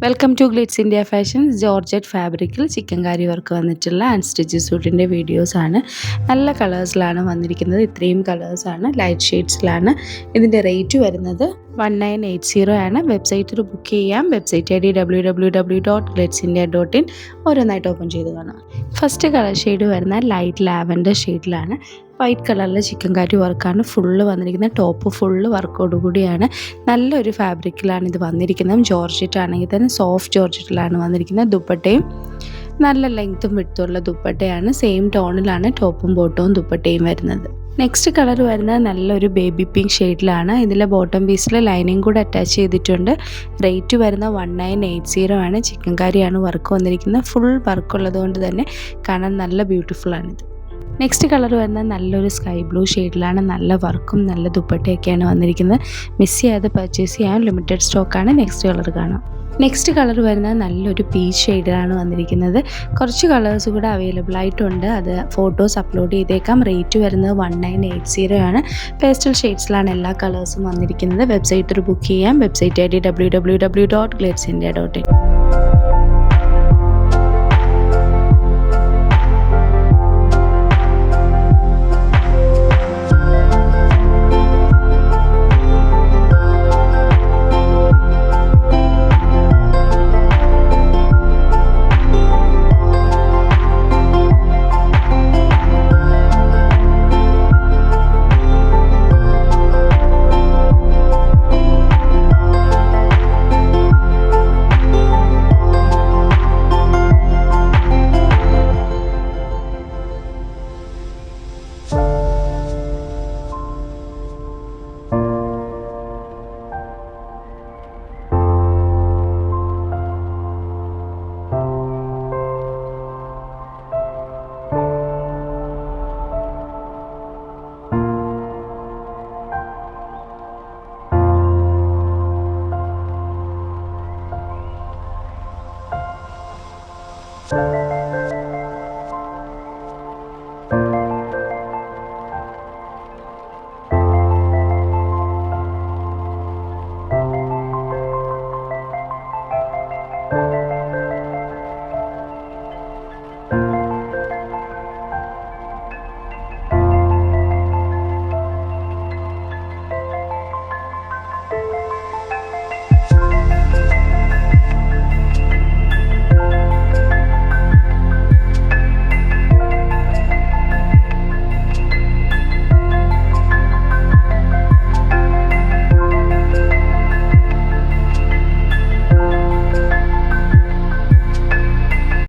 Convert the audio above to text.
Welcome to Glitz India Fashions. Georgette ഫാബ്രിക്കിൽ chikankari work വന്നിട്ടുള്ള unstitch സൂട്ടിൻ്റെ വീഡിയോസാണ്. നല്ല കളേഴ്സിലാണ് വന്നിരിക്കുന്നത്. ഇത്രയും കളേഴ്സാണ്, ലൈറ്റ് ഷെയ്ഡ്സിലാണ്. ഇതിൻ്റെ റേറ്റ് വരുന്നത് 1980 ആണ്. വെബ്സൈറ്റിൽ ബുക്ക് ചെയ്യാം. Website ID www.glitzindia.in. ഓരോന്നായിട്ട് ഓപ്പൺ ചെയ്ത് കാണാം. ഫസ്റ്റ് കളർ ഷെയ്ഡ് വരുന്ന ലൈറ്റ് ലാവൻഡർ ഷെയ്ഡിലാണ്. വൈറ്റ് കളറിൽ ചിക്കൻ കാരി വർക്കാണ് ഫുള്ള് വന്നിരിക്കുന്നത്. ടോപ്പ് ഫുള്ള് വർക്കോടുകൂടിയാണ്. നല്ലൊരു ഫാബ്രിക്കിലാണ് ഇത് വന്നിരിക്കുന്നത്. ജോർജറ്റ് ആണെങ്കിൽ തന്നെ സോഫ്റ്റ് ജോർജറ്റിലാണ് വന്നിരിക്കുന്നത്. ദുപ്പട്ടയും നല്ല ലെങ്ത്തും വിട്ടുള്ള ദുപ്പട്ടയാണ്. സെയിം ടോണിലാണ് ടോപ്പും ബോട്ടവും ദുപ്പട്ടയും വരുന്നത്. നെക്സ്റ്റ് കളർ വരുന്നത് നല്ലൊരു ബേബി പിങ്ക് ഷെയ്ഡിലാണ്. ഇതിൽ ബോട്ടം പീസിൽ ലൈനിങ് കൂടെ അറ്റാച്ച് ചെയ്തിട്ടുണ്ട്. റേറ്റ് വരുന്ന 1980 ആണ്. ചിക്കൻ കാരിയാണ് വർക്ക് വന്നിരിക്കുന്നത്. ഫുൾ വർക്ക് ഉള്ളത് കൊണ്ട് തന്നെ കാണാൻ നല്ല ബ്യൂട്ടിഫുൾ ആണിത്. നെക്സ്റ്റ് കളർ വരുന്നത് നല്ലൊരു സ്കൈ ബ്ലൂ ഷെയ്ഡിലാണ്. നല്ല വർക്കും നല്ല ദുപ്പട്ടയൊക്കെയാണ് വന്നിരിക്കുന്നത്. മിസ് ചെയ്യാതെ പർച്ചേസ് ചെയ്യാൻ, ലിമിറ്റഡ് സ്റ്റോക്കാണ്. നെക്സ്റ്റ് കളർ കാണാം. നെക്സ്റ്റ് കളർ വരുന്നത് നല്ലൊരു പീച്ച് ഷെയ്ഡിലാണ് വന്നിരിക്കുന്നത്. കുറച്ച് കളേഴ്സ് കൂടെ അവൈലബിൾ ആയിട്ടുണ്ട്. അത് ഫോട്ടോസ് അപ്ലോഡ് ചെയ്തേക്കാം. റേറ്റ് വരുന്നത് 1980 ആണ്. പേസ്റ്റൽ ഷെയ്ഡ്സിലാണ് എല്ലാ കളേഴ്സും വന്നിരിക്കുന്നത്. വെബ്സൈറ്റിൽ ബുക്ക് ചെയ്യാം. Website ID www.glitzindia.in.